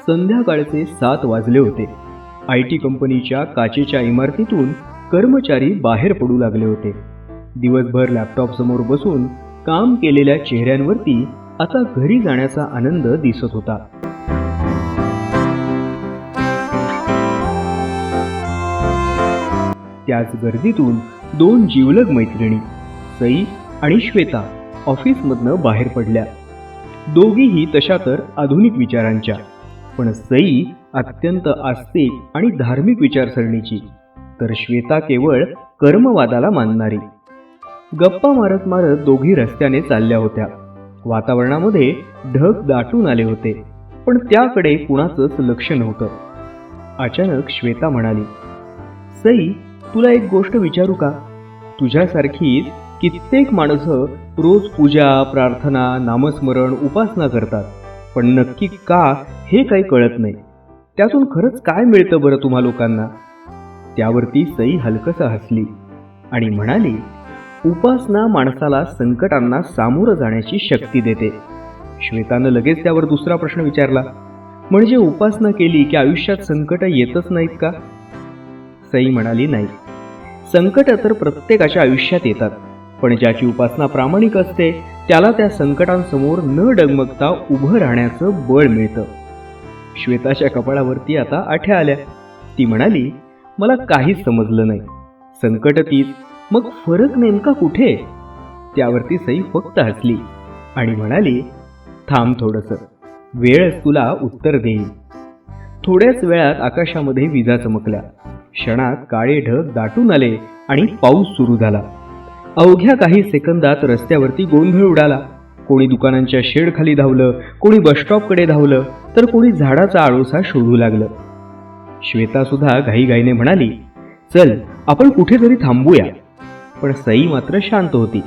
संध्याकाळचे 7 वाजले होते. IT कंपनीच्या काचेच्या इमारतीतून कर्मचारी बाहेर पडू लागले होते. दिवसभर लॅपटॉप समोर बसून काम केलेल्या चेहऱ्यांवरती आता घरी जाण्याचा आनंद दिसत होता. त्याच गर्दीतून 2 जिवलग मैत्रिणी सई आणि श्वेता ऑफिसमधनं बाहेर पडल्या. दोघीही तशा तर आधुनिक विचारांच्या, पण सई अत्यंत आस्तिक आणि धार्मिक विचारसरणीची, तर श्वेता केवळ कर्मवादाला मानणारी. गप्पा मारत मारत दोघी रस्त्याने चालल्या होत्या. वातावरणामध्ये ढग दाटून आले होते, पण त्याकडे कुणाचंच लक्ष नव्हतं. अचानक श्वेता म्हणाली, सई, तुला एक गोष्ट विचारू का? तुझ्यासारखीच कित्येक माणसं रोज पूजा, प्रार्थना, नामस्मरण, उपासना करतात, पण नक्की का हे काही कळत नाही. त्यातून खरंच काय मिळतं बरं तुम्हा लोकांना? त्यावरती सई हलकसं हसली आणि म्हणाली, उपासना माणसाला संकटांना सामोरं जाण्याची शक्ती देते. श्वेतानं लगेच त्यावर दुसरा प्रश्न विचारला, म्हणजे उपासना केली की आयुष्यात संकट येतच नाहीत का? सई म्हणाली, नाही, संकट तर प्रत्येकाच्या आयुष्यात येतात, पण ज्याची उपासना प्रामाणिक असते त्याला त्या संकटांसमोर न डगमगता उभं राहण्याचं बळ मिळतं. श्वेताच्या कपाळावरती आता आठ्या आल्या. ती म्हणाली, मला काहीच समजलं नाही. संकट तीच, मग फरक नेमका कुठे? त्यावरती सई फक्त हसली आणि म्हणाली, थांब थोडंसं, वेळच तुला उत्तर देईल. थोड्याच वेळात आकाशामध्ये विजा चमकल्या. क्षणात काळे ढग दाटून आले आणि पाऊस सुरू झाला. अवघ्या काही सेकंदात रस्त्यावरती गोंधळ उडाला. कोणी दुकानांच्या शेड खाली धावलं, कोणी बसस्टॉपकडे धावलं, तर कोणी झाडाचा आडोसा शोधू लागलं. श्वेता सुद्धा घाईघाईने म्हणाली, चल आपण कुठेतरी थांबूया. पण सई मात्र शांत होती.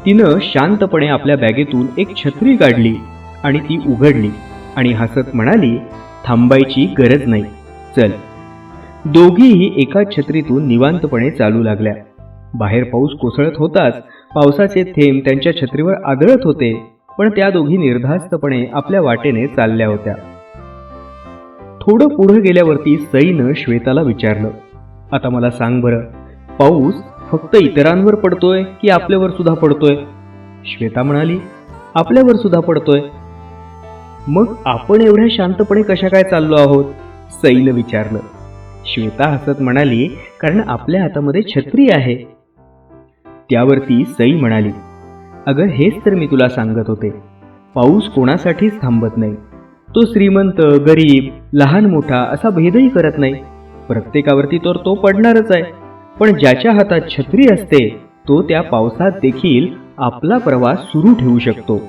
तिनं शांतपणे आपल्या बॅगेतून एक छत्री काढली आणि ती उघडली आणि हसत म्हणाली, थांबायची गरज नाही, चल. दोघीही एकाच छत्रीतून निवांतपणे चालू लागल्या. बाहेर पाऊस कोसळत होताच पावसाचे थेंब त्यांच्या छत्रीवर आदळत होते, पण त्या दोघी निर्धास्तपणे आपल्या वाटेने चालल्या होत्या. थोडं पुढे गेल्यावरती सईनं श्वेताला विचारलं, आता मला सांग बरं, पाऊस फक्त इतरांवर पडतोय की आपल्यावर सुद्धा पडतोय? श्वेता म्हणाली, आपल्यावर सुद्धा पडतोय. मग आपण एवढ्या शांतपणे कशा काय चाललो आहोत? सईनं विचारलं. श्वेता हसत म्हणाली, कारण आपल्या हातामध्ये छत्री आहे. त्यावरती सई म्हणाली, अगं हेच तर मी तुला सांगत होते, पाऊस कोणासाठीच थांबत नाही. तो श्रीमंत, गरीब, लहान मोठा असा भेदही करत नाही. प्रत्येकावरती तर तो पडणारच आहे. पण ज्याच्या हातात छत्री असते तो त्या पावसात देखील आपला प्रवास सुरू ठेवू शकतो.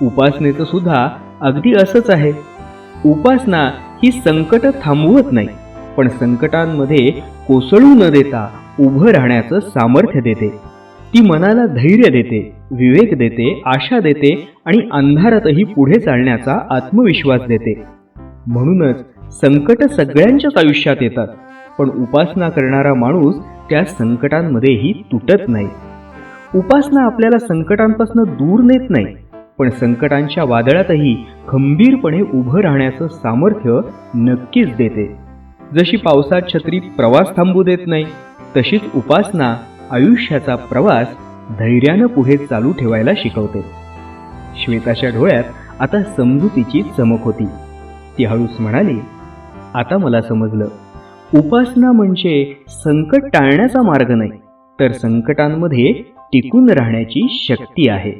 उपासनेचं सुद्धा अगदी असंच आहे. उपासना ही संकट थांबवत नाही, पण संकटांमध्ये कोसळू न देता उभं राहण्याचं सामर्थ्य देते. ती मनाला धैर्य देते, विवेक देते, आशा देते आणि अंधारातही पुढे चालण्याचा आत्मविश्वास देते. म्हणूनच संकट सगळ्यांच्याच आयुष्यात येतात, पण उपासना करणारा माणूस त्या संकटांमध्येही तुटत नाही. उपासना आपल्याला संकटांपासून दूर नेत नाही, पण संकटांच्या वादळातही खंबीरपणे उभं राहण्याचं सामर्थ्य नक्कीच देते. जशी पावसात छत्री प्रवास थांबू देत नाही, तशीच उपासना आयुष्याचा प्रवास धैर्यानं पुढे चालू ठेवायला शिकवते. श्वेताच्या डोळ्यात आता समजुतीची चमक होती. ती हळूच म्हणाली, आता मला समजलं, उपासना म्हणजे संकट टाळण्याचा मार्ग नाही, तर संकटांमध्ये टिकून राहण्याची शक्ती आहे.